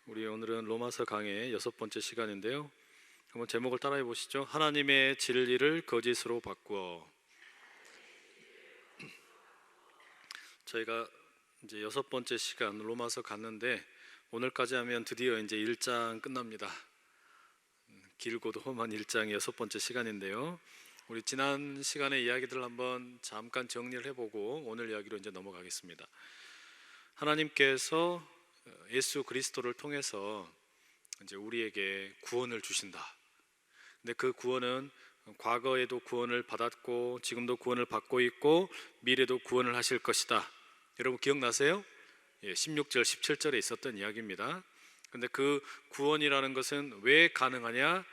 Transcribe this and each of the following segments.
우리 오늘은 로마서 강의 6번째 시간인데요. 한번 제목을 따라해 보시죠. 하나님의 진리를 거짓으로 바꾸어. 저희가 이제 6번째 시간 로마서 갔는데 오늘까지 하면 드디어 이제 1장 끝납니다. 길고도 험한 1장의 6번째 시간인데요. 우리 지난 시간의 이야기들을 한번 잠깐 정리를 해보고 오늘 이야기로 이제 넘어가겠습니다. 하나님께서 예수 그리스도를 통해서 이제 우리에게 구원을 주신다. 근데 그 구원은 과거에도 구원을 받았고 지금도 구원을 받고 있고 미래도 구원을 하실 것이다. 여러분 기억나세요? 16절 17절에 있었던 이야기입니다. 근데 그 구원이라는 것은 왜 가능하냐?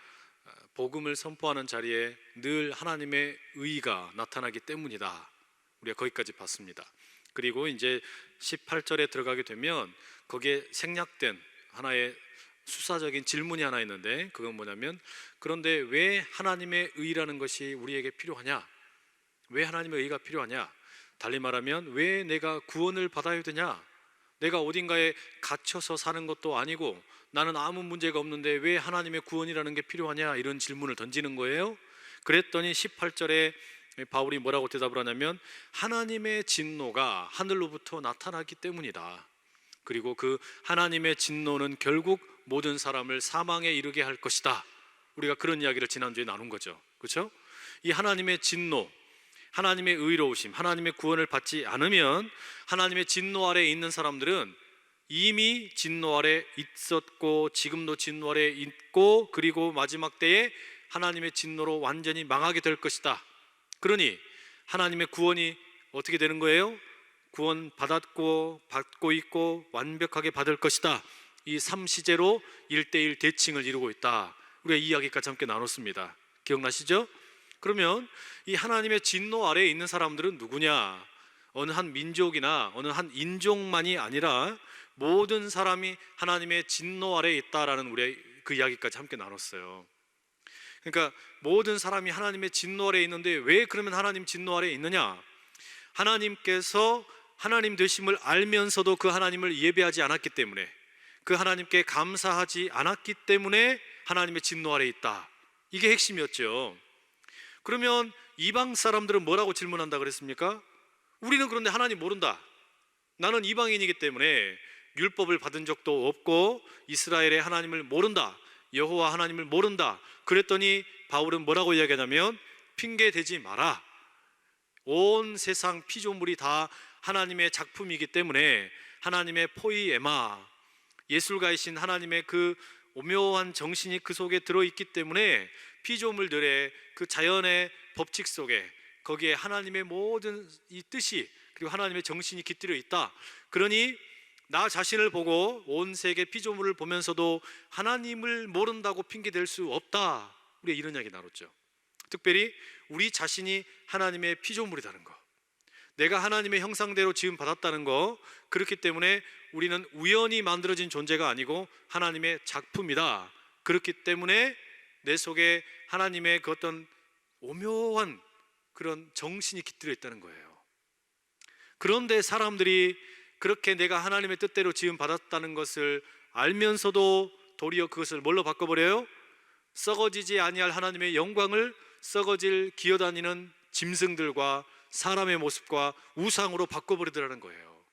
복음을 선포하는 자리에 늘 하나님의 의가 나타나기 때문이다. 우리가 거기까지 봤습니다. 그리고 이제 18절에 들어가게 되면 거기에 생략된 하나의 수사적인 질문이 하나 있는데 그건 뭐냐면, 그런데 왜 하나님의 의라는 것이 우리에게 필요하냐? 왜 하나님의 의가 필요하냐? 달리 말하면 왜 내가 구원을 받아야 되냐? 내가 어딘가에 갇혀서 사는 것도 아니고 나는 아무 문제가 없는데 왜 하나님의 구원이라는 게 필요하냐? 이런 질문을 던지는 거예요. 그랬더니 18절에 바울이 뭐라고 대답을 하냐면, 하나님의 진노가 하늘로부터 나타나기 때문이다. 그리고 그 하나님의 진노는 결국 모든 사람을 사망에 이르게 할 것이다. 우리가 그런 이야기를 지난주에 나눈 거죠. 그렇죠? 이 하나님의 진노, 하나님의 의로우심, 하나님의 구원을 받지 않으면 하나님의 진노 아래에 있는 사람들은 이미 진노 아래 있었고 지금도 진노 아래 있고 그리고 마지막 때에 하나님의 진노로 완전히 망하게 될 것이다. 그러니 하나님의 구원이 어떻게 되는 거예요? 구원 받았고 받고 있고 완벽하게 받을 것이다. 이 3시제로 1:1 대칭을 이루고 있다. 우리가 이 이야기까지 함께 나눴습니다. 기억나시죠? 그러면 이 하나님의 진노 아래에 있는 사람들은 누구냐? 어느 한 민족이나 어느 한 인종만이 아니라 모든 사람이 하나님의 진노 아래에 있다라는 우리 그 이야기까지 함께 나눴어요. 그러니까 모든 사람이 하나님의 진노 아래에 있는데 왜 그러면 하나님 진노 아래에 있느냐? 하나님께서 하나님 되심을 알면서도 그 하나님을 예배하지 않았기 때문에, 그 하나님께 감사하지 않았기 때문에 하나님의 진노 아래에 있다. 이게 핵심이었죠. 그러면 이방 사람들은 뭐라고 질문한다 그랬습니까? 우리는 그런데 하나님 모른다. 나는 이방인이기 때문에 율법을 받은 적도 없고 이스라엘의 하나님을 모른다. 여호와 하나님을 모른다. 그랬더니 바울은 뭐라고 이야기하냐면, 핑계 대지 마라. 온 세상 피조물이 다 하나님의 작품이기 때문에 하나님의 포이에마, 예술가이신 하나님의 그 오묘한 정신이 그 속에 들어있기 때문에 피조물들의 그 자연의 법칙 속에 거기에 하나님의 모든 이 뜻이 그리고 하나님의 정신이 깃들어 있다. 그러니 나 자신을 보고 온 세계 피조물을 보면서도 하나님을 모른다고 핑계댈 수 없다. 우리가 이런 이야기 나눴죠. 특별히 우리 자신이 하나님의 피조물이라는 거, 내가 하나님의 형상대로 지음 받았다는 거, 그렇기 때문에 우리는 우연히 만들어진 존재가 아니고 하나님의 작품이다. 그렇기 때문에 내 속에 하나님의 그 어떤 오묘한 그런 정신이 깃들어 있다는 거예요. 그런데 사람들이 그렇게 내가 하나님의 뜻대로 지음 받았다는 것을 알면서도 도리어 그것을 뭘로 바꿔버려요? 썩어지지 아니할 하나님의 영광을 썩어질 기어다니는 짐승들과 사람의 모습과 우상으로 바꿔버리더라는 거예요.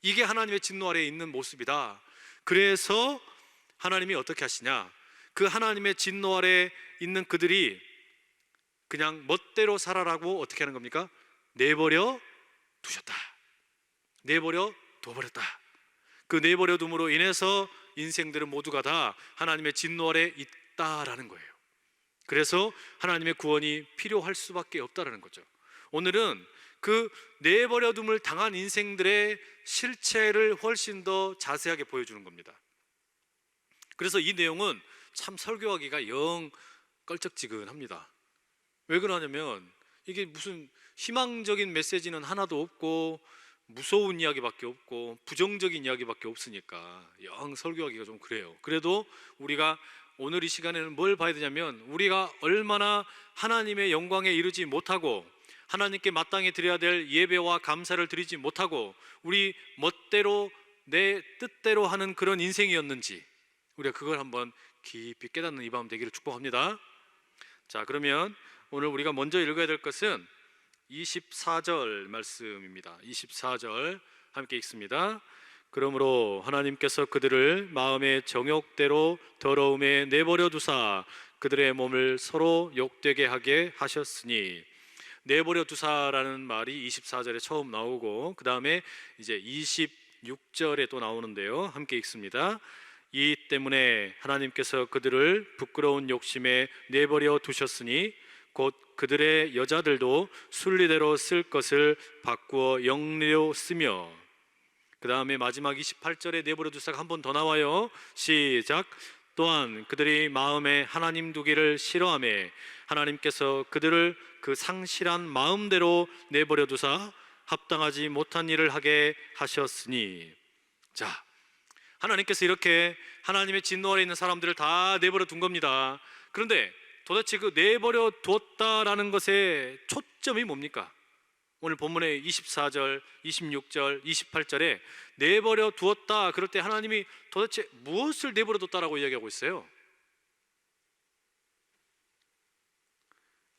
이게 하나님의 진노 아래에 있는 모습이다. 그래서 하나님이 어떻게 하시냐? 그 하나님의 진노 아래에 있는 그들이 그냥 멋대로 살아라고 어떻게 하는 겁니까? 내버려 두셨다. 내버려 둬버렸다. 그 내버려 둠으로 인해서 인생들은 모두가 다 하나님의 진노 아래에 있다라는 거예요. 그래서 하나님의 구원이 필요할 수밖에 없다라는 거죠. 오늘은 그 내버려둠을 당한 인생들의 실체를 훨씬 더 자세하게 보여주는 겁니다. 그래서 이 내용은 참 설교하기가 영 껄쩍지근합니다. 왜 그러냐면 이게 무슨 희망적인 메시지는 하나도 없고 무서운 이야기밖에 없고 부정적인 이야기밖에 없으니까 영 설교하기가 좀 그래요. 그래도 우리가 오늘 이 시간에는 뭘 봐야 되냐면, 우리가 얼마나 하나님의 영광에 이르지 못하고 하나님께 마땅히 드려야 될 예배와 감사를 드리지 못하고 우리 멋대로 내 뜻대로 하는 그런 인생이었는지, 우리가 그걸 한번 깊이 깨닫는 이 밤 되기를 축복합니다. 자, 그러면 오늘 우리가 먼저 읽어야 될 것은 24절 말씀입니다. 24절 함께 읽습니다. 그러므로 하나님께서 그들을 마음의 정욕대로 더러움에 내버려 두사 그들의 몸을 서로 욕되게 하게 하셨으니, 내버려 두사라는 말이 24절에 처음 나오고 그 다음에 이제 26절에 또 나오는데요. 함께 읽습니다. 이 때문에 하나님께서 그들을 부끄러운 욕심에 내버려 두셨으니 곧 그들의 여자들도 순리대로 쓸 것을 바꾸어 영리로 쓰며, 그 다음에 마지막 28절에 내버려 두사가 한 번 더 나와요. 시작. 또한 그들이 마음에 하나님 두기를 싫어하며 하나님께서 그들을 그 상실한 마음대로 내버려 두사 합당하지 못한 일을 하게 하셨으니. 자, 하나님께서 이렇게 하나님의 진노 아래 있는 사람들을 다 내버려 둔 겁니다. 그런데 도대체 그 내버려 두었다라는 것의 초점이 뭡니까? 오늘 본문의 24절, 26절, 28절에 내버려 두었다 그럴 때 하나님이 도대체 무엇을 내버려 뒀다라고 이야기하고 있어요?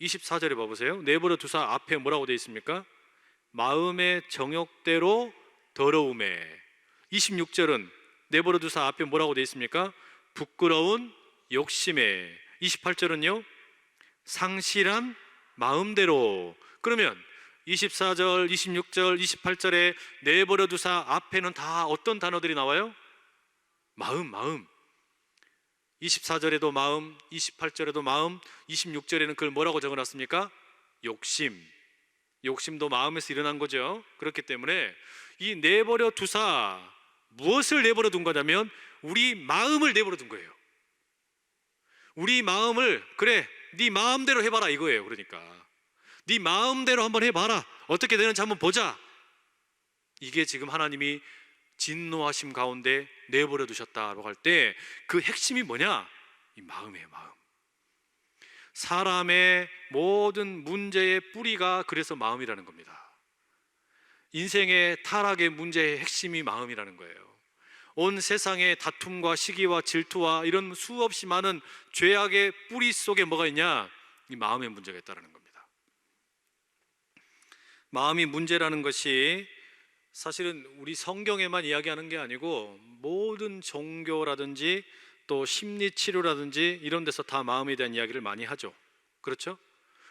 24절에 봐보세요. 내버려 두사 앞에 뭐라고 되어 있습니까? 마음의 정욕대로 더러움에. 26절은 내버려 두사 앞에 뭐라고 되어 있습니까? 부끄러운 욕심에. 28절은요? 상실한 마음대로. 그러면 24절, 26절, 28절에 내버려 두사 앞에는 다 어떤 단어들이 나와요? 마음. 24절에도 마음, 28절에도 마음, 26절에는 그걸 뭐라고 적어놨습니까? 욕심. 욕심도 마음에서 일어난 거죠. 그렇기 때문에 이 내버려 두사, 무엇을 내버려 둔 거냐면 우리 마음을 내버려 둔 거예요. 우리 마음을, 그래, 네 마음대로 해봐라 이거예요. 그러니까 네 마음대로 한번 해봐라, 어떻게 되는지 한번 보자. 이게 지금 하나님이 진노하심 가운데 내버려 두셨다라고 할 때 그 핵심이 뭐냐? 이 마음이에요. 마음. 사람의 모든 문제의 뿌리가 그래서 마음이라는 겁니다. 인생의 타락의 문제의 핵심이 마음이라는 거예요. 온 세상의 다툼과 시기와 질투와 이런 수없이 많은 죄악의 뿌리 속에 뭐가 있냐? 이 마음의 문제가 있다는 겁니다. 마음이 문제라는 것이 사실은 우리 성경에만 이야기하는 게 아니고 모든 종교라든지 또 심리치료라든지 이런 데서 다 마음에 대한 이야기를 많이 하죠. 그렇죠?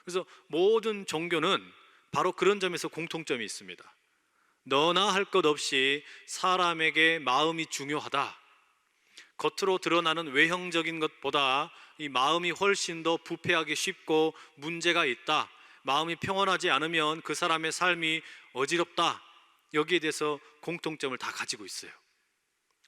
그래서 모든 종교는 바로 그런 점에서 공통점이 있습니다. 너나 할 것 없이 사람에게 마음이 중요하다. 겉으로 드러나는 외형적인 것보다 이 마음이 훨씬 더 부패하기 쉽고 문제가 있다. 마음이 평온하지 않으면 그 사람의 삶이 어지럽다. 여기에 대해서 공통점을 다 가지고 있어요.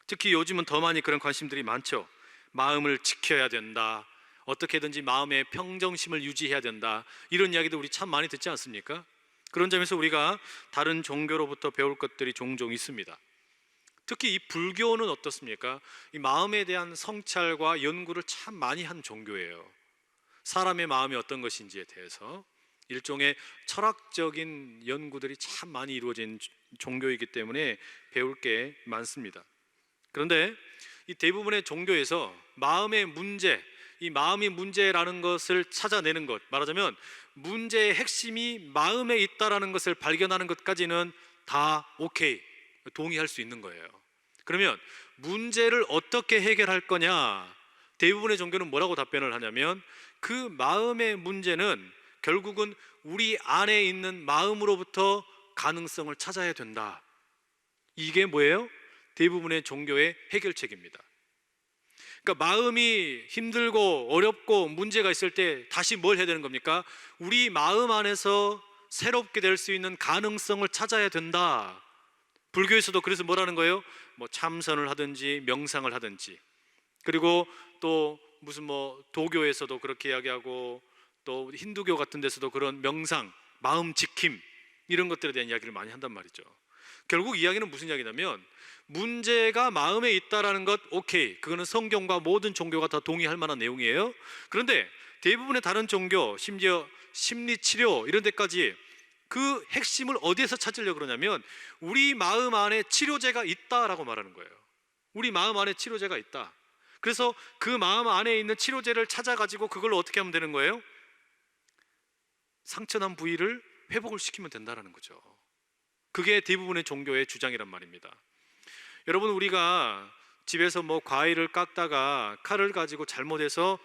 특히 요즘은 더 많이 그런 관심들이 많죠. 마음을 지켜야 된다. 어떻게든지 마음의 평정심을 유지해야 된다. 이런 이야기도 우리 참 많이 듣지 않습니까? 그런 점에서 우리가 다른 종교로부터 배울 것들이 종종 있습니다. 특히 이 불교는 어떻습니까? 이 마음에 대한 성찰과 연구를 참 많이 한 종교예요. 사람의 마음이 어떤 것인지에 대해서 일종의 철학적인 연구들이 참 많이 이루어진 종교이기 때문에 배울 게 많습니다. 그런데 이 대부분의 종교에서 마음의 문제, 이 마음이 문제라는 것을 찾아내는 것, 말하자면 문제의 핵심이 마음에 있다라는 것을 발견하는 것까지는 다 오케이, 동의할 수 있는 거예요. 그러면 문제를 어떻게 해결할 거냐? 대부분의 종교는 뭐라고 답변을 하냐면 그 마음의 문제는 결국은 우리 안에 있는 마음으로부터 가능성을 찾아야 된다. 이게 뭐예요? 대부분의 종교의 해결책입니다. 그러니까 마음이 힘들고 어렵고 문제가 있을 때 다시 뭘 해야 되는 겁니까? 우리 마음 안에서 새롭게 될 수 있는 가능성을 찾아야 된다. 불교에서도 그래서 뭐라는 거예요? 뭐 참선을 하든지 명상을 하든지, 그리고 또 무슨 도교에서도 그렇게 이야기하고 또 힌두교 같은 데서도 그런 명상, 마음 지킴 이런 것들에 대한 이야기를 많이 한단 말이죠. 결국 이야기는 무슨 이야기냐면 문제가 마음에 있다라는 것, 오케이, 그거는 성경과 모든 종교가 다 동의할 만한 내용이에요. 그런데 대부분의 다른 종교, 심지어 심리치료 이런 데까지 그 핵심을 어디에서 찾으려고 그러냐면 우리 마음 안에 치료제가 있다라고 말하는 거예요. 우리 마음 안에 치료제가 있다. 그래서 그 마음 안에 있는 치료제를 찾아가지고 그걸로 어떻게 하면 되는 거예요? 상처난 부위를 회복을 시키면 된다는 거죠. 그게 대부분의 종교의 주장이란 말입니다. 여러분, 우리가 집에서 뭐 과일을 깎다가 칼을 가지고 잘못해서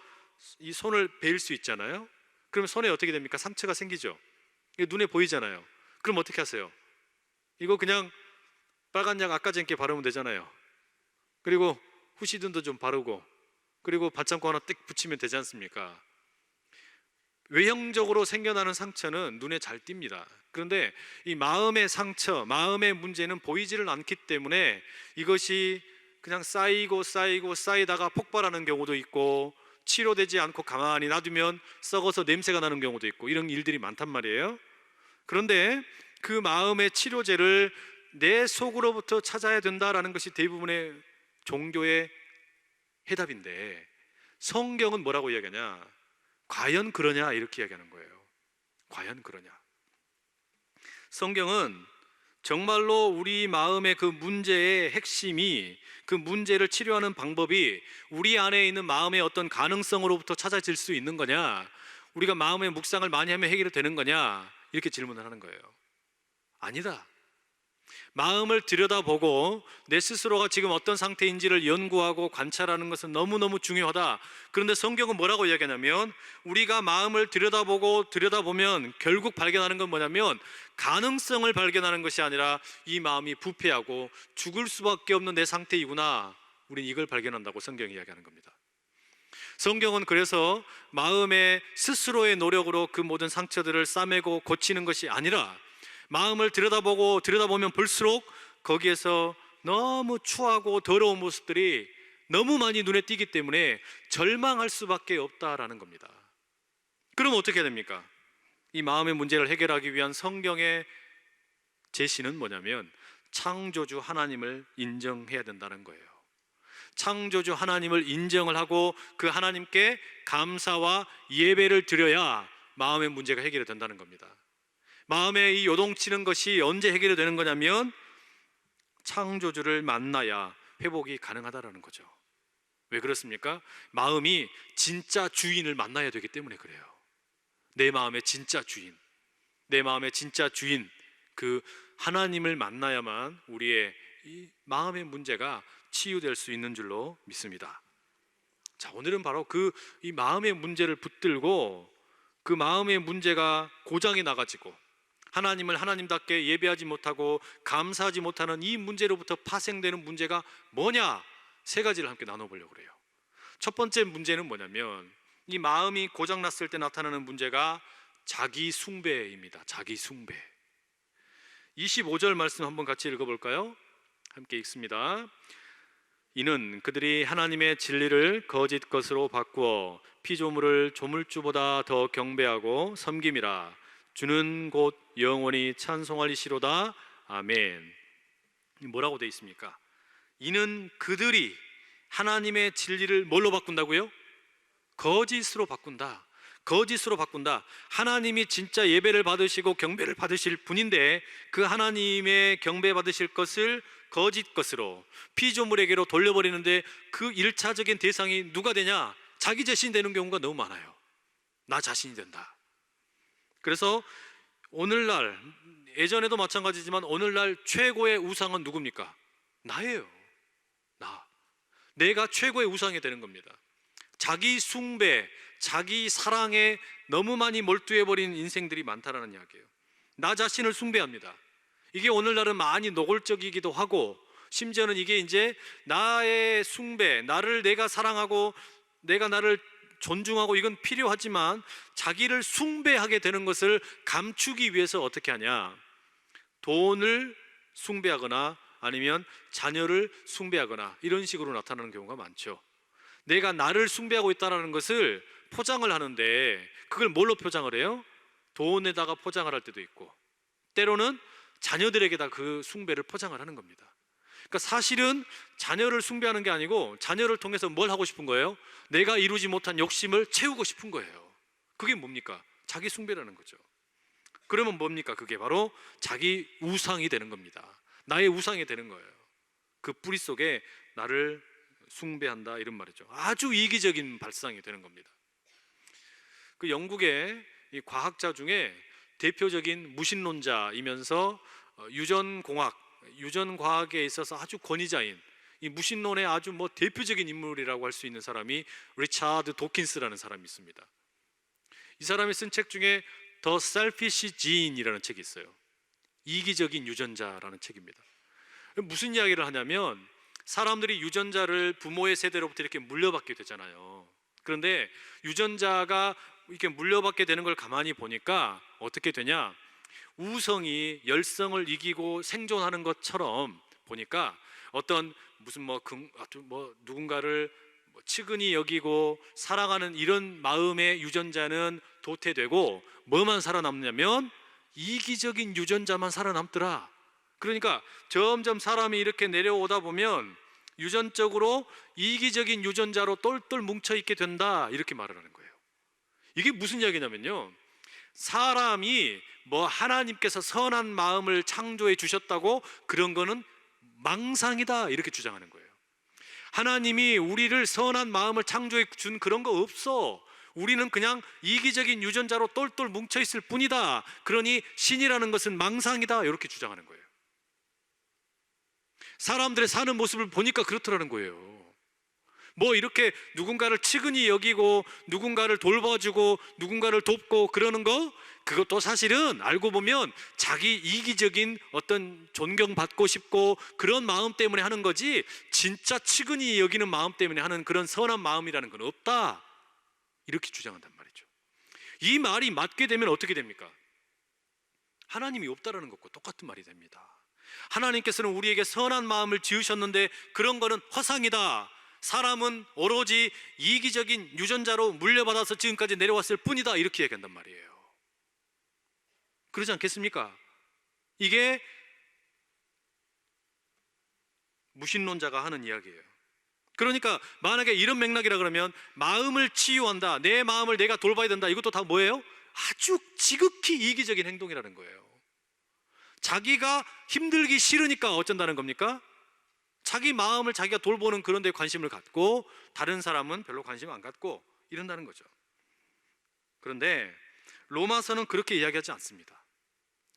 이 손을 베일 수 있잖아요. 그럼 손에 어떻게 됩니까? 상처가 생기죠. 이게 눈에 보이잖아요. 그럼 어떻게 하세요? 이거 그냥 빨간 약 아까 전께 바르면 되잖아요. 그리고 후시딘도 좀 바르고, 그리고 받침구 하나 띡 붙이면 되지 않습니까? 외형적으로 생겨나는 상처는 눈에 잘 띕니다. 그런데 이 마음의 상처, 마음의 문제는 보이지를 않기 때문에 이것이 그냥 쌓이다가 폭발하는 경우도 있고, 치료되지 않고 가만히 놔두면 썩어서 냄새가 나는 경우도 있고, 이런 일들이 많단 말이에요. 그런데 그 마음의 치료제를 내 속으로부터 찾아야 된다라는 것이 대부분의 종교의 해답인데, 성경은 뭐라고 이야기하냐? 과연 그러냐? 이렇게 이야기하는 거예요. 과연 그러냐? 성경은 정말로 우리 마음의 그 문제의 핵심이, 그 문제를 치료하는 방법이 우리 안에 있는 마음의 어떤 가능성으로부터 찾아질 수 있는 거냐, 우리가 마음의 묵상을 많이 하면 해결이 되는 거냐, 이렇게 질문을 하는 거예요. 아니다. 마음을 들여다보고 내 스스로가 지금 어떤 상태인지를 연구하고 관찰하는 것은 너무너무 중요하다. 그런데 성경은 뭐라고 이야기하냐면, 우리가 마음을 들여다보면 결국 발견하는 건 뭐냐면, 가능성을 발견하는 것이 아니라 이 마음이 부패하고 죽을 수밖에 없는 내 상태이구나, 우린 이걸 발견한다고 성경이 이야기하는 겁니다. 성경은 그래서 마음의 스스로의 노력으로 그 모든 상처들을 싸매고 고치는 것이 아니라, 마음을 들여다보면 볼수록 거기에서 너무 추하고 더러운 모습들이 너무 많이 눈에 띄기 때문에 절망할 수밖에 없다라는 겁니다. 그럼 어떻게 해야 됩니까? 이 마음의 문제를 해결하기 위한 성경의 제시는 뭐냐면, 창조주 하나님을 인정해야 된다는 거예요. 창조주 하나님을 인정을 하고 그 하나님께 감사와 예배를 드려야 마음의 문제가 해결이 된다는 겁니다. 마음에 이 요동치는 것이 언제 해결이 되는 거냐면, 창조주를 만나야 회복이 가능하다라는 거죠. 왜 그렇습니까? 마음이 진짜 주인을 만나야 되기 때문에 그래요. 내 마음의 진짜 주인, 내 마음의 진짜 주인, 그 하나님을 만나야만 우리의 이 마음의 문제가 치유될 수 있는 줄로 믿습니다. 자, 오늘은 바로 이 마음의 문제를 붙들고, 그 마음의 문제가 고장이 나가지고 하나님을 하나님답게 예배하지 못하고 감사하지 못하는 이 문제로부터 파생되는 문제가 뭐냐, 세 가지를 함께 나눠보려고 그래요. 첫 번째 문제는 뭐냐면, 이 마음이 고장났을 때 나타나는 문제가 자기 숭배입니다. 자기 숭배. 25절 말씀 한번 같이 읽어볼까요? 함께 읽습니다. 이는 그들이 하나님의 진리를 거짓 것으로 바꾸어 피조물을 조물주보다 더 경배하고 섬김이라. 주는 곧 영원히 찬송하리시로다. 아멘. 뭐라고 되어 있습니까? 이는 그들이 하나님의 진리를 뭘로 바꾼다고요? 거짓으로 바꾼다. 거짓으로 바꾼다. 하나님이 진짜 예배를 받으시고 경배를 받으실 분인데, 그 하나님의 경배 받으실 것을 거짓 것으로, 피조물에게로 돌려버리는데, 그 1차적인 대상이 누가 되냐? 자기 자신이 되는 경우가 너무 많아요. 나 자신이 된다. 그래서 오늘날, 예전에도 마찬가지지만 오늘날 최고의 우상은 누굽니까? 나예요. 내가 최고의 우상이 되는 겁니다. 자기 숭배, 자기 사랑에 너무 많이 몰두해버린 인생들이 많다라는 이야기예요. 나 자신을 숭배합니다. 이게 오늘날은 많이 노골적이기도 하고, 심지어는 이게 이제 나의 숭배, 나를 내가 사랑하고 내가 나를 존중하고 이건 필요하지만, 자기를 숭배하게 되는 것을 감추기 위해서 어떻게 하냐? 돈을 숭배하거나 아니면 자녀를 숭배하거나 이런 식으로 나타나는 경우가 많죠. 내가 나를 숭배하고 있다는 것을 포장을 하는데, 그걸 뭘로 포장을 해요? 돈에다가 포장을 할 때도 있고, 때로는 자녀들에게다 그 숭배를 포장을 하는 겁니다. 그러니까 사실은 자녀를 숭배하는 게 아니고, 자녀를 통해서 뭘 하고 싶은 거예요? 내가 이루지 못한 욕심을 채우고 싶은 거예요. 그게 뭡니까? 자기 숭배라는 거죠. 그러면 뭡니까? 그게 바로 자기 우상이 되는 겁니다. 나의 우상이 되는 거예요. 그 뿌리 속에 나를 숭배한다 이런 말이죠. 아주 이기적인 발상이 되는 겁니다. 그 영국의 이 과학자 중에 대표적인 무신론자이면서 유전과학에 있어서 아주 권위자인 이 무신론의 아주 대표적인 인물이라고 할 수 있는 사람이 리차드 도킨스라는 사람이 있습니다. 이 사람이 쓴 책 중에 The Selfish Gene이라는 책이 있어요. 이기적인 유전자라는 책입니다. 무슨 이야기를 하냐면 사람들이 유전자를 부모의 세대로부터 이렇게 물려받게 되잖아요. 그런데 유전자가 이렇게 물려받게 되는 걸 가만히 보니까 어떻게 되냐? 우성이 열성을 이기고 생존하는 것처럼 보니까 어떤 무슨 누군가를 측은히 여기고 사랑하는 이런 마음의 유전자는 도태되고 뭐만 살아남냐면 이기적인 유전자만 살아남더라. 그러니까 점점 사람이 이렇게 내려오다 보면 유전적으로 이기적인 유전자로 똘똘 뭉쳐 있게 된다 이렇게 말을 하는 거예요. 이게 무슨 이야기냐면요, 사람이 하나님께서 선한 마음을 창조해 주셨다고 그런 거는 망상이다 이렇게 주장하는 거예요. 하나님이 우리를 선한 마음을 창조해 준 그런 거 없어. 우리는 그냥 이기적인 유전자로 똘똘 뭉쳐 있을 뿐이다. 그러니 신이라는 것은 망상이다 이렇게 주장하는 거예요. 사람들의 사는 모습을 보니까 그렇더라는 거예요. 이렇게 누군가를 측은히 여기고 누군가를 돌봐주고 누군가를 돕고 그러는 거, 그것도 사실은 알고 보면 자기 이기적인 어떤 존경받고 싶고 그런 마음 때문에 하는 거지, 진짜 측은히 여기는 마음 때문에 하는 그런 선한 마음이라는 건 없다 이렇게 주장한단 말이죠. 이 말이 맞게 되면 어떻게 됩니까? 하나님이 없다라는 것과 똑같은 말이 됩니다. 하나님께서는 우리에게 선한 마음을 지으셨는데 그런 거는 허상이다. 사람은 오로지 이기적인 유전자로 물려받아서 지금까지 내려왔을 뿐이다 이렇게 얘기한단 말이에요. 그러지 않겠습니까? 이게 무신론자가 하는 이야기예요. 그러니까 만약에 이런 맥락이라 그러면 마음을 치유한다, 내 마음을 내가 돌봐야 된다, 이것도 다 뭐예요? 아주 지극히 이기적인 행동이라는 거예요. 자기가 힘들기 싫으니까 어쩐다는 겁니까? 자기 마음을 자기가 돌보는 그런 데 관심을 갖고 다른 사람은 별로 관심 안 갖고 이런다는 거죠. 그런데 로마서는 그렇게 이야기하지 않습니다.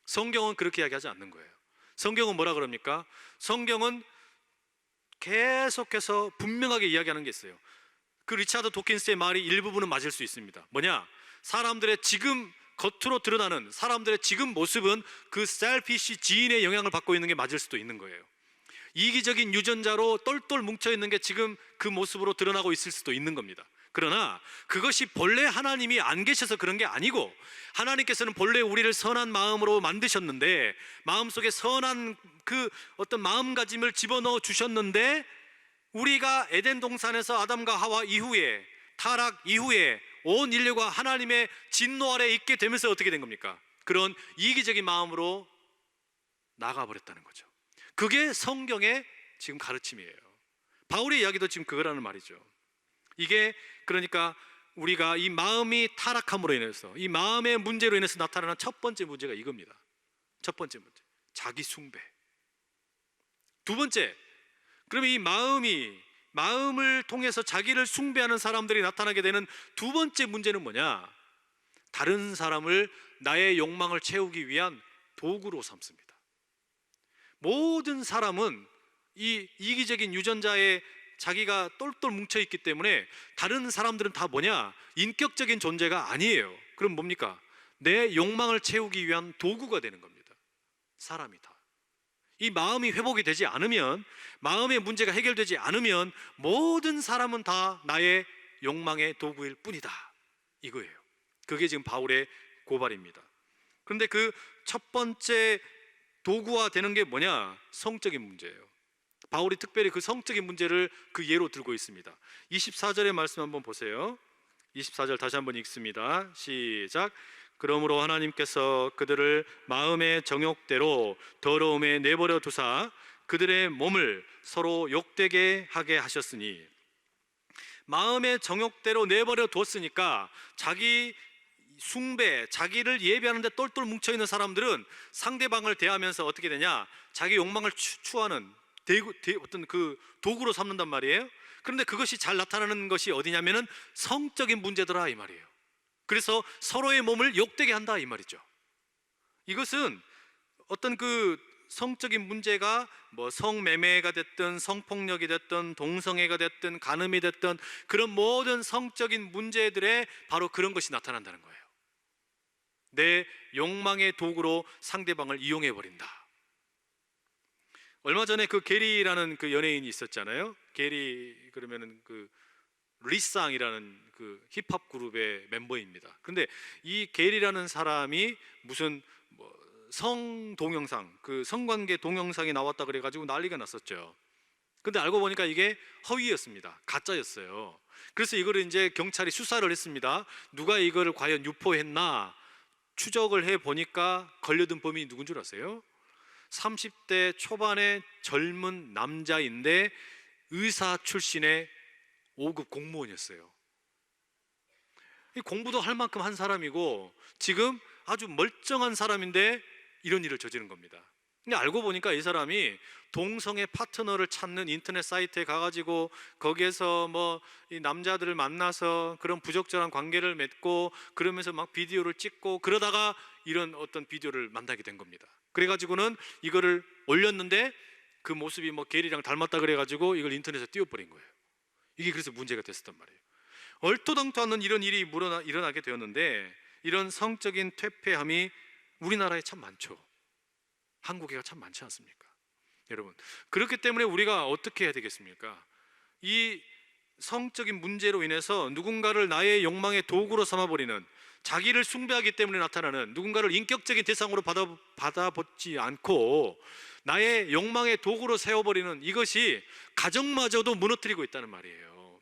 성경은 그렇게 이야기하지 않는 거예요. 성경은 뭐라 그럽니까? 성경은 계속해서 분명하게 이야기하는 게 있어요. 그 리차드 도킨스의 말이 일부분은 맞을 수 있습니다. 뭐냐? 사람들의 지금 겉으로 드러나는 사람들의 지금 모습은 그 셀피시 지인의 영향을 받고 있는 게 맞을 수도 있는 거예요. 이기적인 유전자로 똘똘 뭉쳐있는 게 지금 그 모습으로 드러나고 있을 수도 있는 겁니다. 그러나 그것이 본래 하나님이 안 계셔서 그런 게 아니고, 하나님께서는 본래 우리를 선한 마음으로 만드셨는데 마음속에 선한 그 어떤 마음가짐을 집어넣어 주셨는데, 우리가 에덴 동산에서 아담과 하와 이후에, 타락 이후에 온 인류가 하나님의 진노 아래 있게 되면서 어떻게 된 겁니까? 그런 이기적인 마음으로 나가버렸다는 거죠. 그게 성경의 지금 가르침이에요. 바울의 이야기도 지금 그거라는 말이죠. 이게 그러니까 우리가 이 마음이 타락함으로 인해서, 이 마음의 문제로 인해서 나타나는 첫 번째 문제가 이겁니다. 첫 번째 문제, 자기 숭배. 두 번째, 그러면 이 마음을 통해서 자기를 숭배하는 사람들이 나타나게 되는 두 번째 문제는 뭐냐? 다른 사람을 나의 욕망을 채우기 위한 도구로 삼습니다. 모든 사람은 이 이기적인 유전자에 자기가 똘똘 뭉쳐있기 때문에 다른 사람들은 다 뭐냐? 인격적인 존재가 아니에요. 그럼 뭡니까? 내 욕망을 채우기 위한 도구가 되는 겁니다. 사람이 다. 이 마음이 회복이 되지 않으면, 마음의 문제가 해결되지 않으면 모든 사람은 다 나의 욕망의 도구일 뿐이다 이거예요. 그게 지금 바울의 고발입니다. 그런데 그 첫 번째 도구화 되는 게 뭐냐? 성적인 문제예요. 바울이 특별히 그 성적인 문제를 그 예로 들고 있습니다. 24절의 말씀 한번 보세요. 24절 다시 한번 읽습니다. 시작. 그러므로 하나님께서 그들을 마음의 정욕대로 더러움에 내버려 두사 그들의 몸을 서로 욕되게 하게 하셨으니, 마음의 정욕대로 내버려 두었으니까 자기 숭배, 자기를 예배하는데 똘똘 뭉쳐있는 사람들은 상대방을 대하면서 어떻게 되냐? 자기 욕망을 추구하는 어떤 그 도구로 삼는단 말이에요. 그런데 그것이 잘 나타나는 것이 어디냐면은 성적인 문제더라 이 말이에요. 그래서 서로의 몸을 욕되게 한다 이 말이죠. 이것은 어떤 그 성적인 문제가 뭐 성매매가 됐든 성폭력이 됐든 동성애가 됐든 간음이 됐든 그런 모든 성적인 문제들에 바로 그런 것이 나타난다는 거예요. 내 욕망의 도구로 상대방을 이용해 버린다. 얼마 전에 그 게리라는 그 연예인이 있었잖아요. 게리 그러면은 그 리쌍이라는 그 힙합 그룹의 멤버입니다. 근데 이 게리라는 사람이 무슨 뭐 성 동영상, 그 성관계 동영상이 나왔다 그래가지고 난리가 났었죠. 근데 알고 보니까 이게 허위였습니다. 가짜였어요. 그래서 이거를 이제 경찰이 수사를 했습니다. 누가 이거를 과연 유포했나 추적을 해 보니까 걸려든 범인이 누군 줄 아세요? 30대 초반의 젊은 남자인데 의사 출신의 5급 공무원이었어요. 공부도 할 만큼 한 사람이고 지금 아주 멀쩡한 사람인데 이런 일을 저지른 겁니다. 근데 알고 보니까 이 사람이 동성애 파트너를 찾는 인터넷 사이트에 가가지고 거기에서 뭐 이 남자들을 만나서 그런 부적절한 관계를 맺고 그러면서 막 비디오를 찍고 그러다가 이런 어떤 비디오를 만나게 된 겁니다. 그래가지고는 이거를 올렸는데 그 모습이 뭐 게리랑 닮았다 그래가지고 이걸 인터넷에 띄워버린 거예요. 이게 그래서 문제가 됐었단 말이에요. 얼토당토 않는 이런 일이 일어나게 되었는데 이런 성적인 퇴폐함이 우리나라에 참 많죠. 한국에가 참 많지 않습니까? 여러분, 그렇기 때문에 우리가 어떻게 해야 되겠습니까? 이 성적인 문제로 인해서 누군가를 나의 욕망의 도구로 삼아버리는, 자기를 숭배하기 때문에 나타나는, 누군가를 인격적인 대상으로 받아보지 않고 나의 욕망의 도구로 세워버리는 이것이 가정마저도 무너뜨리고 있다는 말이에요.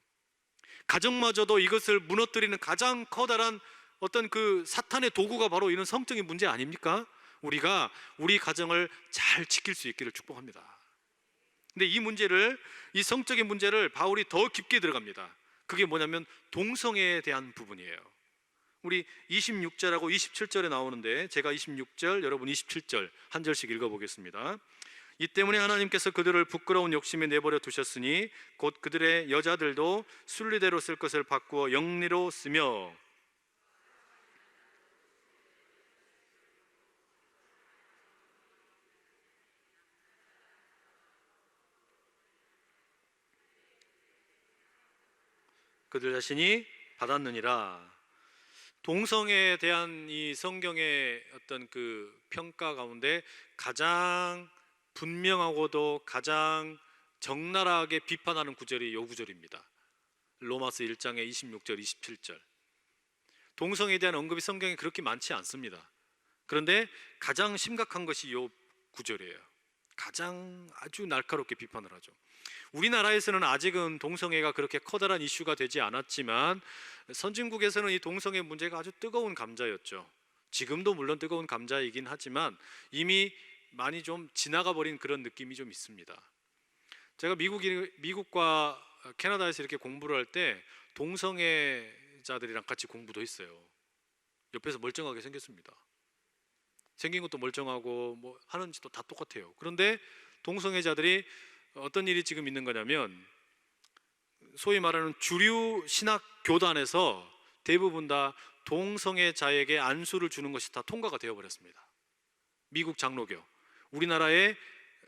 가정마저도 이것을 무너뜨리는 가장 커다란 어떤 그 사탄의 도구가 바로 이런 성적인 문제 아닙니까? 우리가 우리 가정을 잘 지킬 수 있기를 축복합니다. 근데 이 성적인 문제를 바울이 더 깊게 들어갑니다. 그게 뭐냐면 동성애에 대한 부분이에요. 우리 26절하고 27절에 나오는데 제가 26절, 여러분 27절 한 절씩 읽어보겠습니다. 이 때문에 하나님께서 그들을 부끄러운 욕심에 내버려 두셨으니 곧 그들의 여자들도 순리대로 쓸 것을 바꾸어 영리로 쓰며 그들 자신이 받았느니라. 동성애에 대한 이 성경의 어떤 그 평가 가운데 가장 분명하고도 가장 적나라하게 비판하는 구절이 이 구절입니다. 로마서 1장의 26절, 27절. 동성애에 대한 언급이 성경에 그렇게 많지 않습니다. 그런데 가장 심각한 것이 이 구절이에요. 가장 아주 날카롭게 비판을 하죠. 우리나라에서는 아직은 동성애가 그렇게 커다란 이슈가 되지 않았지만 선진국에서는 이 동성애 문제가 아주 뜨거운 감자였죠. 지금도 물론 뜨거운 감자이긴 하지만 이미 많이 좀 지나가 버린 그런 느낌이 좀 있습니다. 제가 미국과 캐나다에서 이렇게 공부를 할 때 동성애자들이랑 같이 공부도 했어요. 옆에서 멀쩡하게 생겼습니다. 생긴 것도 멀쩡하고 뭐 하는 짓도 다 똑같아요. 그런데 동성애자들이 어떤 일이 지금 있는 거냐면 소위 말하는 주류 신학 교단에서 대부분 다 동성애자에게 안수를 주는 것이 다 통과가 되어 버렸습니다. 미국 장로교, 우리나라에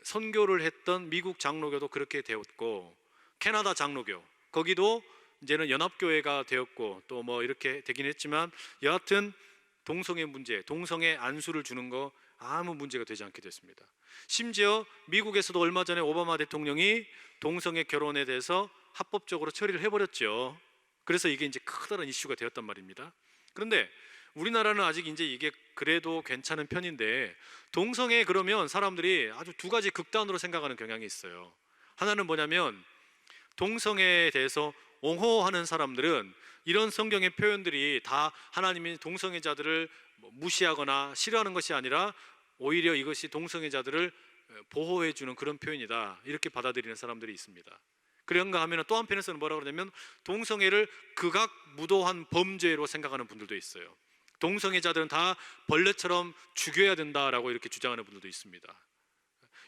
선교를 했던 미국 장로교도 그렇게 되었고 캐나다 장로교, 거기도 이제는 연합교회가 되었고 또 뭐 이렇게 되긴 했지만 여하튼 동성애 문제, 동성애 안수를 주는 거 아무 문제가 되지 않게 됐습니다. 심지어 미국에서도 얼마 전에 오바마 대통령이 동성애 결혼에 대해서 합법적으로 처리를 해버렸죠. 그래서 이게 이제 커다란 이슈가 되었단 말입니다. 그런데 우리나라는 아직 이제 이게 그래도 괜찮은 편인데 동성애 그러면 사람들이 아주 두 가지 극단으로 생각하는 경향이 있어요. 하나는 뭐냐면 동성애에 대해서 옹호하는 사람들은 이런 성경의 표현들이 다 하나님이 동성애자들을 무시하거나 싫어하는 것이 아니라 오히려 이것이 동성애자들을 보호해 주는 그런 표현이다, 이렇게 받아들이는 사람들이 있습니다. 그런가 하면 또 한편에서는 뭐라고 그러냐면 동성애를 극악무도한 범죄로 생각하는 분들도 있어요. 동성애자들은 다 벌레처럼 죽여야 된다라고 이렇게 주장하는 분들도 있습니다.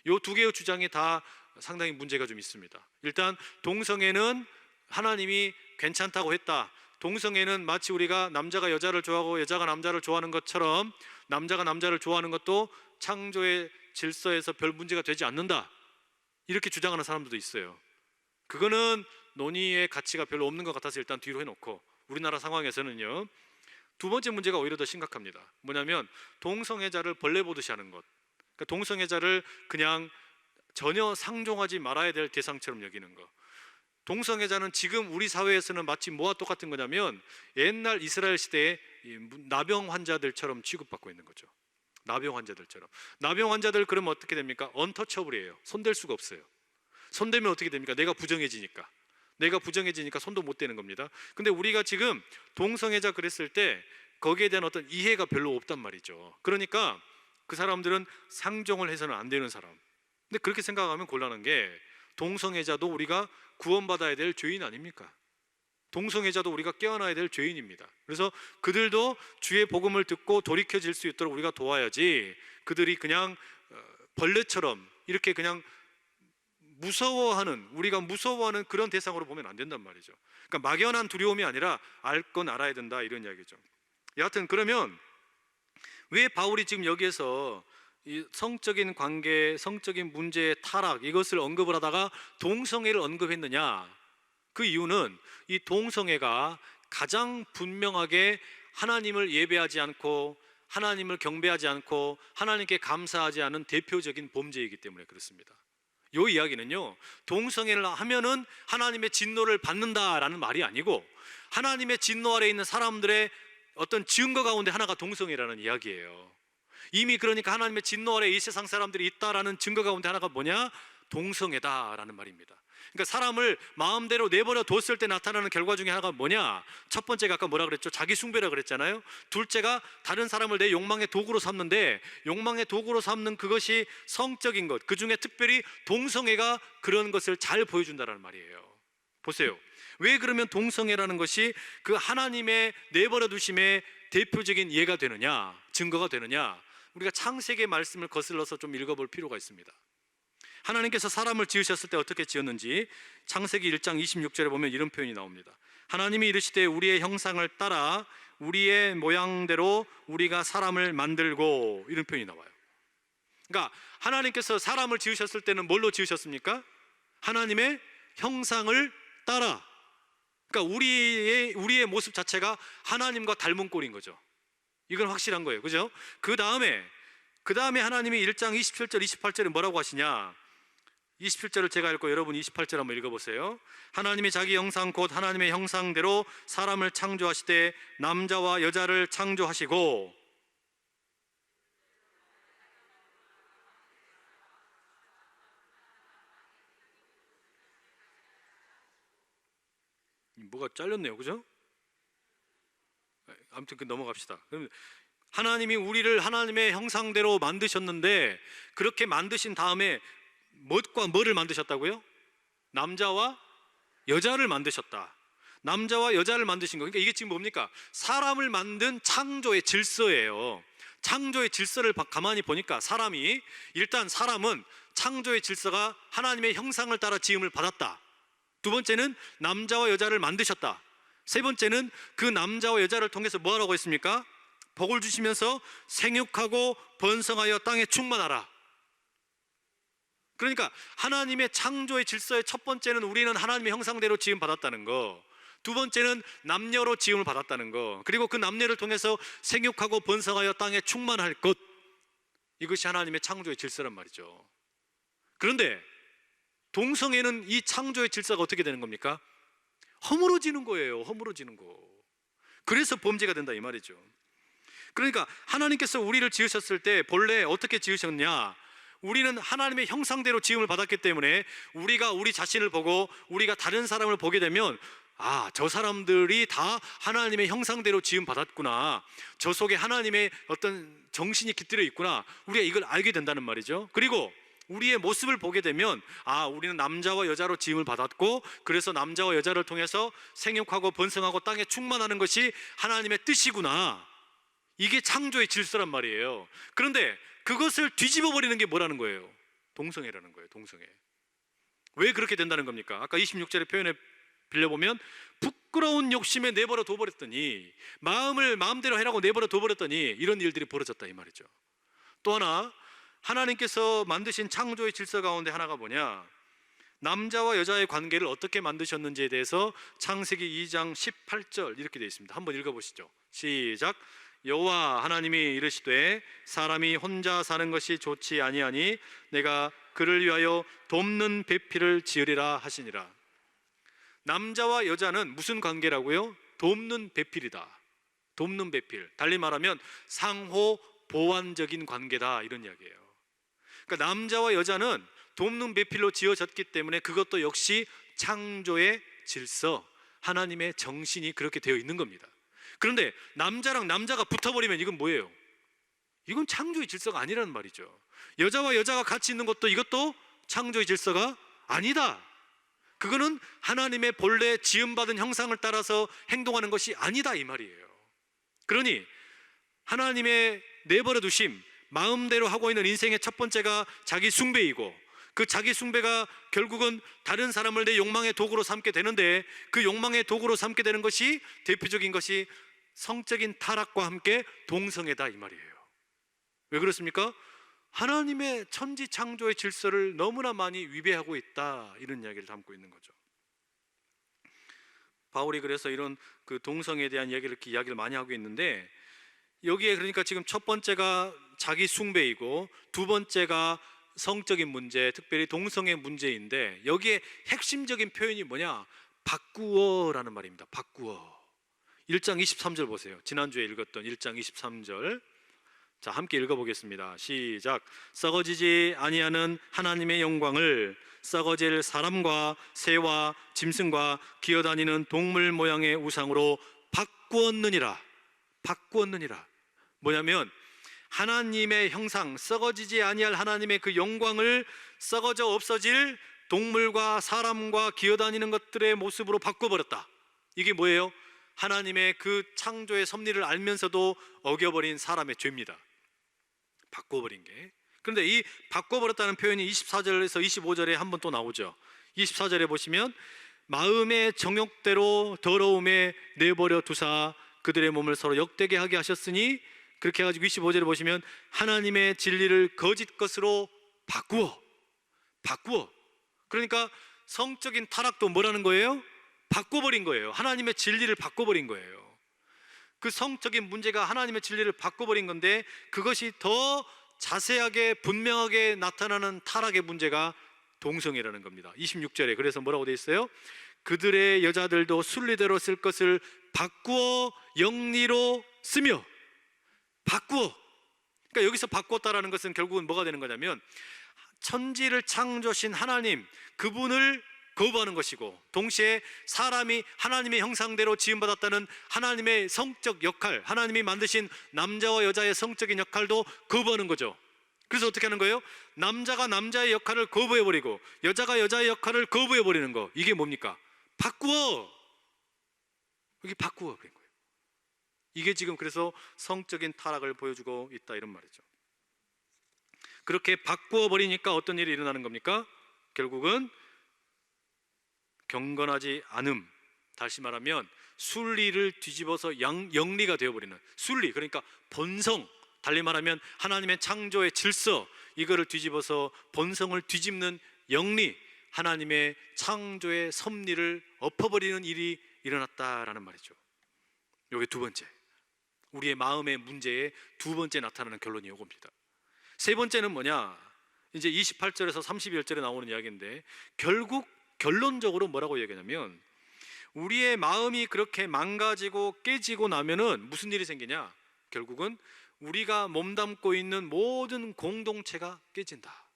이 두 개의 주장이 다 상당히 문제가 좀 있습니다. 일단 동성애는 하나님이 괜찮다고 했다. 동성애는 마치 우리가 남자가 여자를 좋아하고 여자가 남자를 좋아하는 것처럼 남자가 남자를 좋아하는 것도 창조의 질서에서 별 문제가 되지 않는다, 이렇게 주장하는 사람들도 있어요. 그거는 논의의 가치가 별로 없는 것 같아서 일단 뒤로 해놓고, 우리나라 상황에서는요, 두 번째 문제가 오히려 더 심각합니다. 뭐냐면 동성애자를 벌레 보듯이 하는 것. 그러니까 동성애자를 그냥 전혀 상종하지 말아야 될 대상처럼 여기는 거. 동성애자는 지금 우리 사회에서는 마치 뭐와 똑같은 거냐면 옛날 이스라엘 시대의 나병 환자들처럼 취급받고 있는 거죠. 나병 환자들처럼. 나병 환자들 그러면 어떻게 됩니까? 언터처블이에요. 손댈 수가 없어요. 손대면 어떻게 됩니까? 내가 부정해지니까 손도 못 대는 겁니다. 근데 우리가 지금 동성애자 그랬을 때 거기에 대한 어떤 이해가 별로 없단 말이죠. 그러니까 그 사람들은 상종을 해서는 안 되는 사람. 근데 그렇게 생각하면 곤란한 게, 동성애자도 우리가 구원받아야 될 죄인 아닙니까? 동성애자도 우리가 깨어나야 될 죄인입니다. 그래서 그들도 주의 복음을 듣고 돌이켜질 수 있도록 우리가 도와야지, 그들이 그냥 벌레처럼 이렇게 그냥 우리가 무서워하는 그런 대상으로 보면 안 된단 말이죠. 그러니까 막연한 두려움이 아니라 알 건 알아야 된다, 이런 이야기죠. 여하튼 그러면 왜 바울이 지금 여기에서 이 성적인 관계, 성적인 문제의 타락, 이것을 언급을 하다가 동성애를 언급했느냐? 그 이유는 이 동성애가 가장 분명하게 하나님을 예배하지 않고 하나님을 경배하지 않고 하나님께 감사하지 않은 대표적인 범죄이기 때문에 그렇습니다. 이 이야기는요, 동성애를 하면은 하나님의 진노를 받는다라는 말이 아니고 하나님의 진노 아래에 있는 사람들의 어떤 증거 가운데 하나가 동성애라는 이야기예요. 이미 그러니까 하나님의 진노 아래에 이 세상 사람들이 있다라는 증거 가운데 하나가 뭐냐? 동성애다라는 말입니다. 그러니까 사람을 마음대로 내버려 뒀을 때 나타나는 결과 중에 하나가 뭐냐? 첫 번째가 아까 뭐라 그랬죠? 자기 숭배라 그랬잖아요. 둘째가 다른 사람을 내 욕망의 도구로 삼는데, 욕망의 도구로 삼는 그것이 성적인 것, 그 중에 특별히 동성애가 그런 것을 잘 보여준다는 말이에요. 보세요. 왜 그러면 동성애라는 것이 그 하나님의 내버려 두심의 대표적인 예가 되느냐, 증거가 되느냐? 우리가 창세기의 말씀을 거슬러서 좀 읽어볼 필요가 있습니다. 하나님께서 사람을 지으셨을 때 어떻게 지었는지 창세기 1장 26절에 보면 이런 표현이 나옵니다. 하나님이 이르시되 우리의 형상을 따라 우리의 모양대로 우리가 사람을 만들고, 이런 표현이 나와요. 그러니까 하나님께서 사람을 지으셨을 때는 뭘로 지으셨습니까? 하나님의 형상을 따라. 그러니까 우리의 모습 자체가 하나님과 닮은 꼴인 거죠. 이건 확실한 거예요. 그죠? 그 다음에 하나님이 1장 27절 28절에 뭐라고 하시냐? 27절을 제가 읽고 여러분 28절 한번 읽어보세요. 하나님이 자기 형상 곧 하나님의 형상대로 사람을 창조하시되 남자와 여자를 창조하시고, 뭐가 잘렸네요. 그죠? 아무튼 넘어갑시다. 그럼 하나님이 우리를 하나님의 형상대로 만드셨는데, 그렇게 만드신 다음에 무엇과 뭐를 만드셨다고요? 남자와 여자를 만드셨다. 남자와 여자를 만드신 거. 그러니까 이게 지금 뭡니까? 사람을 만든 창조의 질서예요. 창조의 질서를 가만히 보니까 일단 사람은 창조의 질서가 하나님의 형상을 따라 지음을 받았다. 두 번째는 남자와 여자를 만드셨다. 세 번째는 그 남자와 여자를 통해서 뭐 하라고 했습니까? 복을 주시면서 생육하고 번성하여 땅에 충만하라. 그러니까 하나님의 창조의 질서의 첫 번째는 우리는 하나님의 형상대로 지음 받았다는 거, 두 번째는 남녀로 지음을 받았다는 거, 그리고 그 남녀를 통해서 생육하고 번성하여 땅에 충만할 것, 이것이 하나님의 창조의 질서란 말이죠. 그런데 동성애는 이 창조의 질서가 어떻게 되는 겁니까? 허물어지는 거예요. 허물어지는 거. 그래서 범죄가 된다 이 말이죠. 그러니까 하나님께서 우리를 지으셨을 때 본래 어떻게 지으셨냐? 우리는 하나님의 형상대로 지음을 받았기 때문에 우리가 우리 자신을 보고 우리가 다른 사람을 보게 되면, 저 사람들이 다 하나님의 형상대로 지음 받았구나, 저 속에 하나님의 어떤 정신이 깃들어 있구나, 우리가 이걸 알게 된다는 말이죠. 그리고 우리의 모습을 보게 되면, 우리는 남자와 여자로 지음을 받았고, 그래서 남자와 여자를 통해서 생육하고 번성하고 땅에 충만하는 것이 하나님의 뜻이구나, 이게 창조의 질서란 말이에요. 그런데 그것을 뒤집어 버리는 게 뭐라는 거예요? 동성애라는 거예요. 동성애. 왜 그렇게 된다는 겁니까? 아까 26절의 표현에 빌려보면 부끄러운 욕심에 내버려 둬버렸더니, 마음을 마음대로 해라고 내버려 둬버렸더니 이런 일들이 벌어졌다 이 말이죠. 또 하나, 하나님께서 만드신 창조의 질서 가운데 하나가 뭐냐, 남자와 여자의 관계를 어떻게 만드셨는지에 대해서 창세기 2장 18절 이렇게 되어 있습니다. 한번 읽어보시죠. 시작. 여호와 하나님이 이르시되 사람이 혼자 사는 것이 좋지 아니하니 내가 그를 위하여 돕는 배필을 지으리라 하시니라. 남자와 여자는 무슨 관계라고요? 돕는 배필이다. 돕는 배필, 달리 말하면 상호 보완적인 관계다, 이런 이야기예요. 그러니까 남자와 여자는 돕는 배필로 지어졌기 때문에 그것도 역시 창조의 질서, 하나님의 정신이 그렇게 되어 있는 겁니다. 그런데 남자랑 남자가 붙어버리면 이건 뭐예요? 이건 창조의 질서가 아니라는 말이죠. 여자와 여자가 같이 있는 것도 이것도 창조의 질서가 아니다. 그거는 하나님의 본래 지음받은 형상을 따라서 행동하는 것이 아니다 이 말이에요. 그러니 하나님의 내버려 두심, 마음대로 하고 있는 인생의 첫 번째가 자기 숭배이고, 그 자기 숭배가 결국은 다른 사람을 내 욕망의 도구로 삼게 되는데, 그 욕망의 도구로 삼게 되는 것이 대표적인 것이 성적인 타락과 함께 동성애다 이 말이에요. 왜 그렇습니까? 하나님의 천지 창조의 질서를 너무나 많이 위배하고 있다, 이런 이야기를 담고 있는 거죠. 바울이 그래서 이런 그 동성애에 대한 이야기를 이렇게 이야기를 많이 하고 있는데, 여기에 그러니까 지금 첫 번째가 자기 숭배이고 두 번째가 성적인 문제, 특별히 동성애 문제인데, 여기에 핵심적인 표현이 뭐냐? 바꾸어라는 말입니다. 바꾸어. 1장 23절 보세요. 지난주에 읽었던 1장 23절. 자, 함께 읽어보겠습니다. 시작. 썩어지지 아니하는 하나님의 영광을 썩어질 사람과 새와 짐승과 기어다니는 동물 모양의 우상으로 바꾸었느니라. 바꾸었느니라. 뭐냐면 하나님의 형상, 썩어지지 아니할 하나님의 그 영광을 썩어져 없어질 동물과 사람과 기어다니는 것들의 모습으로 바꿔버렸다. 이게 뭐예요? 하나님의 그 창조의 섭리를 알면서도 어겨버린 사람의 죄입니다. 바꿔버린 게. 그런데 이 바꿔버렸다는 표현이 24절에서 25절에 한 번 또 나오죠. 24절에 보시면 마음의 정욕대로 더러움에 내버려 두사 그들의 몸을 서로 역되게 하게 하셨으니, 그렇게 해가지고 25절에 보시면 하나님의 진리를 거짓 것으로 바꾸어. 그러니까 성적인 타락도 뭐라는 거예요? 바꿔버린 거예요. 하나님의 진리를 바꿔버린 거예요. 그 성적인 문제가 하나님의 진리를 바꿔버린 건데, 그것이 더 자세하게 분명하게 나타나는 타락의 문제가 동성애라는 겁니다. 26절에 그래서 뭐라고 되어 있어요? 그들의 여자들도 순리대로 쓸 것을 바꾸어 영리로 쓰며. 바꾸어. 그러니까 여기서 바꾸었다라는 것은 결국은 뭐가 되는 거냐면, 천지를 창조하신 하나님, 그분을 거부하는 것이고, 동시에 사람이 하나님의 형상대로 지음받았다는 하나님의 성적 역할, 하나님이 만드신 남자와 여자의 성적인 역할도 거부하는 거죠. 그래서 어떻게 하는 거예요? 남자가 남자의 역할을 거부해버리고 여자가 여자의 역할을 거부해버리는 거. 이게 뭡니까? 바꾸어. 여기 바꾸어 그런 거예요. 이게 지금 그래서 성적인 타락을 보여주고 있다, 이런 말이죠. 그렇게 바꾸어 버리니까 어떤 일이 일어나는 겁니까? 결국은 경건하지 않음, 다시 말하면 순리를 뒤집어서 영리가 되어버리는, 순리 그러니까 본성, 달리 말하면 하나님의 창조의 질서, 이거를 뒤집어서 본성을 뒤집는 영리, 하나님의 창조의 섭리를 엎어버리는 일이 일어났다라는 말이죠. 이게 두 번째, 우리의 마음의 문제의 두 번째 나타나는 결론이 이겁니다. 세 번째는 뭐냐? 이제 28절에서 31절에 나오는 이야기인데, 결국 결론적으로 뭐라고 얘기하냐면, 우리의 마음이 그렇게 망가지고 깨지고 나면은 무슨 일이 생기냐? 결국은 우리가 몸담고 있는 모든 공동체가 깨진다.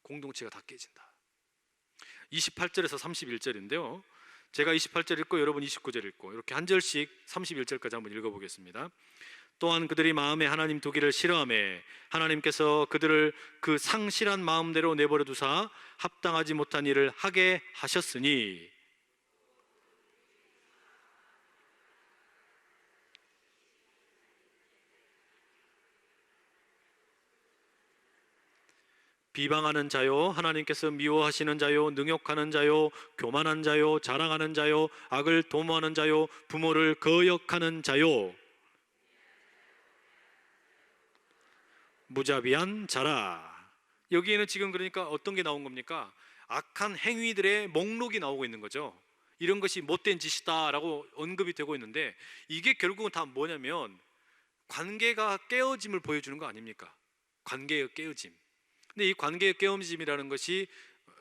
공동체가 다 깨진다. 28절에서 31절인데요, 제가 28절 읽고 여러분 29절 읽고 이렇게 한 절씩 31절까지 한번 읽어보겠습니다. 또한 그들이 마음에 하나님 두기를 싫어하매 하나님께서 그들을 그 상실한 마음대로 내버려 두사 합당하지 못한 일을 하게 하셨으니. 비방하는 자요, 하나님께서 미워하시는 자요, 능욕하는 자요, 교만한 자요, 자랑하는 자요, 악을 도모하는 자요, 부모를 거역하는 자요, 무자비한 자라. 여기에는 지금 그러니까 어떤 게 나온 겁니까? 악한 행위들의 목록이 나오고 있는 거죠. 이런 것이 못된 짓이다라고 언급이 되고 있는데, 이게 결국은 다 뭐냐면 관계가 깨어짐을 보여주는 거 아닙니까? 관계의 깨어짐. 근데 이 관계의 깨어짐이라는 것이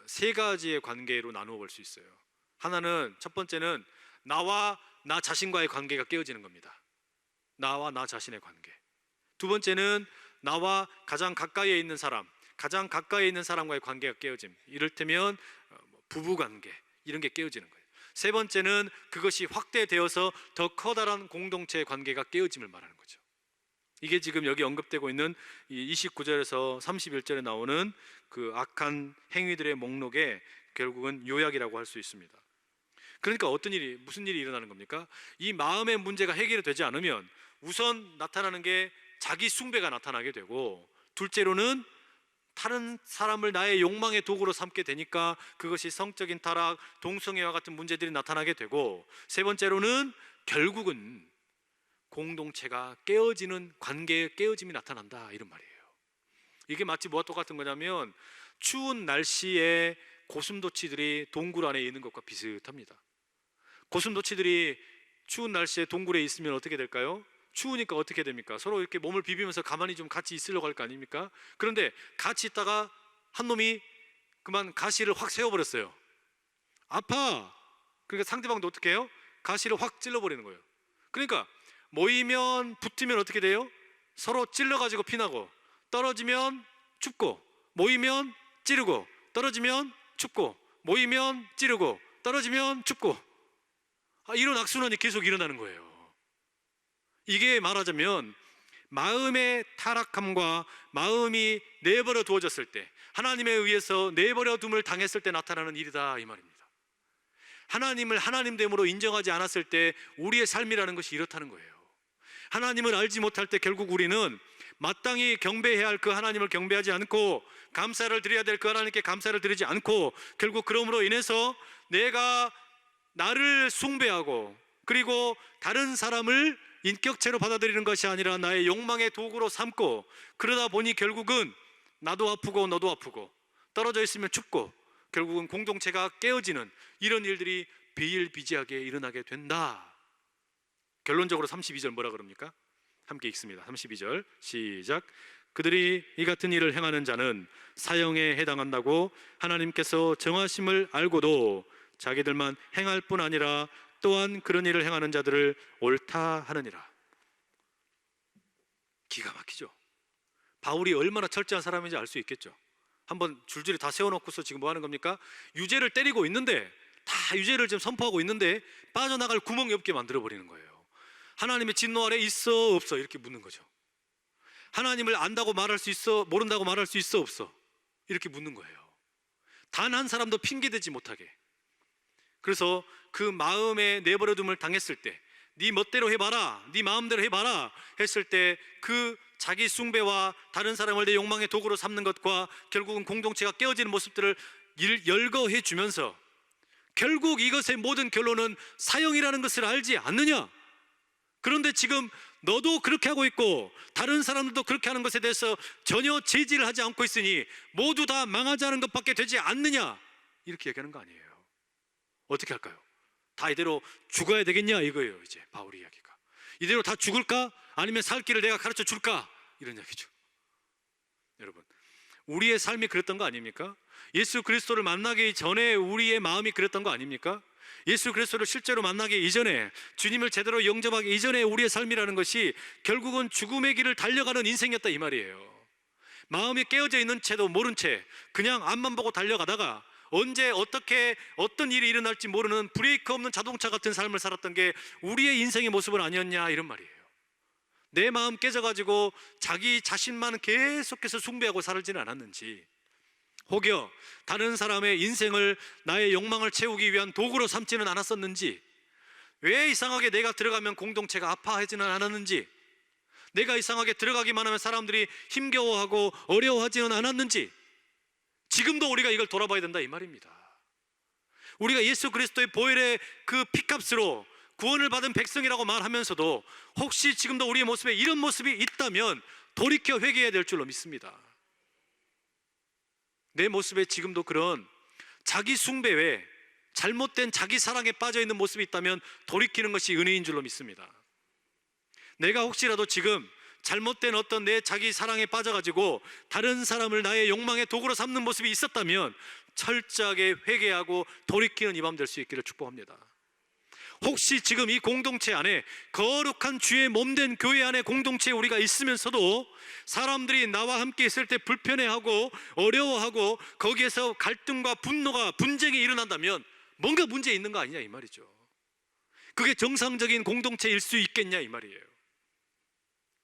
세 가지의 관계로 나누어 볼 수 있어요. 하나는, 첫 번째는 나와 나 자신과의 관계가 깨어지는 겁니다. 나와 나 자신의 관계. 두 번째는 나와 가장 가까이에 있는 사람, 가장 가까이에 있는 사람과의 관계가 깨어짐. 이를테면 부부관계, 이런 게 깨어지는 거예요. 세 번째는 그것이 확대되어서 더 커다란 공동체의 관계가 깨어짐을 말하는 거죠. 이게 지금 여기 언급되고 있는 이 29절에서 31절에 나오는 그 악한 행위들의 목록의 결국은 요약이라고 할 수 있습니다. 그러니까 무슨 일이 일어나는 겁니까? 이 마음의 문제가 해결이 되지 않으면 우선 나타나는 게 자기 숭배가 나타나게 되고, 둘째로는 다른 사람을 나의 욕망의 도구로 삼게 되니까 그것이 성적인 타락, 동성애와 같은 문제들이 나타나게 되고, 세 번째로는 결국은 공동체가 깨어지는, 관계의 깨어짐이 나타난다, 이런 말이에요. 이게 마치 뭐와 똑같은 거냐면 추운 날씨에 고슴도치들이 동굴 안에 있는 것과 비슷합니다. 고슴도치들이 추운 날씨에 동굴에 있으면 어떻게 될까요? 추우니까 어떻게 됩니까? 서로 이렇게 몸을 비비면서 가만히 좀 같이 있으려고 할 거 아닙니까? 그런데 같이 있다가 한 놈이 그만 가시를 확 세워버렸어요. 아파! 그러니까 상대방도 어떻게 해요? 가시를 확 찔러버리는 거예요. 그러니까 모이면 붙으면 어떻게 돼요? 서로 찔러가지고 피나고, 떨어지면 춥고, 모이면 찌르고, 떨어지면 춥고, 모이면 찌르고, 떨어지면 춥고, 이런 악순환이 계속 일어나는 거예요. 이게 말하자면 마음의 타락함과 마음이 내버려 두어졌을 때, 하나님에 의해서 내버려 둠을 당했을 때 나타나는 일이다, 이 말입니다. 하나님을 하나님됨으로 인정하지 않았을 때 우리의 삶이라는 것이 이렇다는 거예요. 하나님을 알지 못할 때 결국 우리는 마땅히 경배해야 할 그 하나님을 경배하지 않고, 감사를 드려야 될 그 하나님께 감사를 드리지 않고, 결국 그러므로 인해서 내가 나를 숭배하고, 그리고 다른 사람을 인격체로 받아들이는 것이 아니라 나의 욕망의 도구로 삼고, 그러다 보니 결국은 나도 아프고 너도 아프고, 떨어져 있으면 춥고, 결국은 공동체가 깨어지는 이런 일들이 비일비재하게 일어나게 된다. 결론적으로 32절 뭐라 그럽니까? 함께 읽습니다. 32절 시작. 그들이 이 같은 일을 행하는 자는 사형에 해당한다고 하나님께서 정하심을 알고도 자기들만 행할 뿐 아니라 또한 그런 일을 행하는 자들을 옳다 하느니라. 기가 막히죠. 바울이 얼마나 철저한 사람인지 알 수 있겠죠. 한번 줄줄이 다 세워놓고서 지금 뭐 하는 겁니까? 유죄를 때리고 있는데, 다 유죄를 지금 선포하고 있는데 빠져나갈 구멍이 없게 만들어버리는 거예요. 하나님의 진노 아래 있어 없어 이렇게 묻는 거죠. 하나님을 안다고 말할 수 있어, 모른다고 말할 수 있어 없어 이렇게 묻는 거예요. 단 한 사람도 핑계대지 못하게. 그래서 그 마음에 내버려둠을 당했을 때, 네 멋대로 해봐라, 네 마음대로 해봐라 했을 때 그 자기 숭배와 다른 사람을 내 욕망의 도구로 삼는 것과 결국은 공동체가 깨어지는 모습들을 열거해 주면서, 결국 이것의 모든 결론은 사형이라는 것을 알지 않느냐? 그런데 지금 너도 그렇게 하고 있고 다른 사람들도 그렇게 하는 것에 대해서 전혀 제지를 하지 않고 있으니 모두 다 망하자는 것밖에 되지 않느냐? 이렇게 얘기하는 거 아니에요. 어떻게 할까요? 다 이대로 죽어야 되겠냐 이거예요. 이제 바울의 이야기가 이대로 다 죽을까? 아니면 살 길을 내가 가르쳐 줄까? 이런 이야기죠. 여러분, 우리의 삶이 그랬던 거 아닙니까? 예수 그리스도를 만나기 전에 우리의 마음이 그랬던 거 아닙니까? 예수 그리스도를 실제로 만나기 이전에, 주님을 제대로 영접하기 이전에 우리의 삶이라는 것이 결국은 죽음의 길을 달려가는 인생이었다 이 말이에요. 마음이 깨어져 있는 채도 모른 채 그냥 앞만 보고 달려가다가 언제 어떻게 어떤 일이 일어날지 모르는 브레이크 없는 자동차 같은 삶을 살았던 게 우리의 인생의 모습은 아니었냐 이런 말이에요. 내 마음 깨져가지고 자기 자신만 계속해서 숭배하고 살지는 않았는지, 혹여 다른 사람의 인생을 나의 욕망을 채우기 위한 도구로 삼지는 않았었는지, 왜 이상하게 내가 들어가면 공동체가 아파하지는 않았는지, 내가 이상하게 들어가기만 하면 사람들이 힘겨워하고 어려워하지는 않았는지, 지금도 우리가 이걸 돌아봐야 된다 이 말입니다. 우리가 예수 그리스도의 보혈의 그 피값으로 구원을 받은 백성이라고 말하면서도 혹시 지금도 우리의 모습에 이런 모습이 있다면 돌이켜 회개해야 될 줄로 믿습니다. 내 모습에 지금도 그런 자기 숭배 외에 잘못된 자기 사랑에 빠져 있는 모습이 있다면 돌이키는 것이 은혜인 줄로 믿습니다. 내가 혹시라도 지금 잘못된 어떤 내 자기 사랑에 빠져가지고 다른 사람을 나의 욕망의 도구로 삼는 모습이 있었다면 철저하게 회개하고 돌이키는 이 밤 될 수 있기를 축복합니다. 혹시 지금 이 공동체 안에 거룩한 주의 몸된 교회 안에 공동체에 우리가 있으면서도 사람들이 나와 함께 있을 때 불편해하고 어려워하고 거기에서 갈등과 분노가 분쟁이 일어난다면 뭔가 문제 있는 거 아니냐 이 말이죠. 그게 정상적인 공동체일 수 있겠냐 이 말이에요.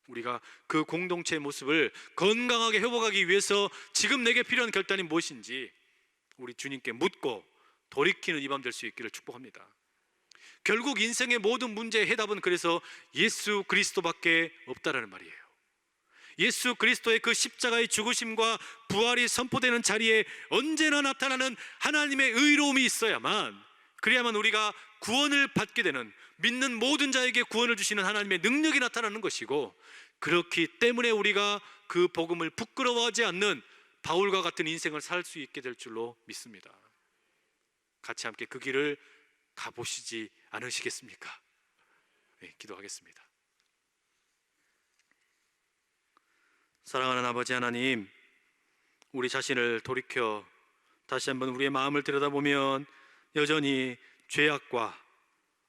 우리가 그 공동체의 모습을 건강하게 회복하기 위해서 지금 내게 필요한 결단이 무엇인지 우리 주님께 묻고 돌이키는 이 밤 될 수 있기를 축복합니다. 결국 인생의 모든 문제의 해답은 그래서 예수 그리스도밖에 없다라는 말이에요. 예수 그리스도의 그 십자가의 죽으심과 부활이 선포되는 자리에 언제나 나타나는 하나님의 의로움이 있어야만, 그래야만 우리가 구원을 받게 되는, 믿는 모든 자에게 구원을 주시는 하나님의 능력이 나타나는 것이고, 그렇기 때문에 우리가 그 복음을 부끄러워하지 않는 바울과 같은 인생을 살 수 있게 될 줄로 믿습니다. 같이 함께 그 길을 가보시지 않으시겠습니까? 네, 기도하겠습니다. 사랑하는 아버지 하나님, 우리 자신을 돌이켜 다시 한번 우리의 마음을 들여다보면 여전히 죄악과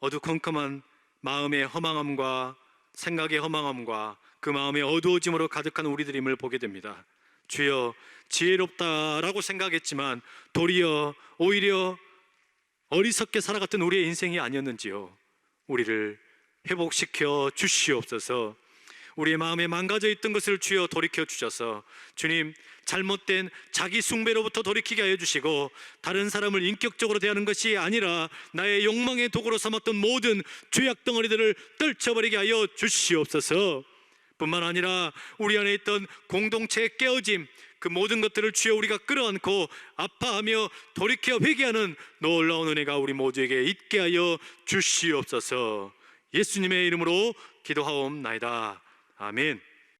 어두컴컴한 마음의 허망함과 생각의 허망함과 그 마음의 어두워짐으로 가득한 우리들임을 보게 됩니다. 주여, 지혜롭다라고 생각했지만 도리어 오히려 어리석게 살아갔던 우리의 인생이 아니었는지요. 우리를 회복시켜 주시옵소서. 우리의 마음에 망가져 있던 것을 주여 돌이켜 주셔서 주님, 잘못된 자기 숭배로부터 돌이키게 하여 주시고 다른 사람을 인격적으로 대하는 것이 아니라 나의 욕망의 도구로 삼았던 모든 죄악 덩어리들을 떨쳐버리게 하여 주시옵소서. 뿐만 아니라 우리 안에 있던 공동체의 깨어짐, 그 모든 것들을 주여 우리가 끌어안고 아파하며 돌이켜 회개하는 놀라운 은혜가 우리 모두에게 있게 하여 주시옵소서. 예수님의 이름으로 기도하옵나이다. 아멘.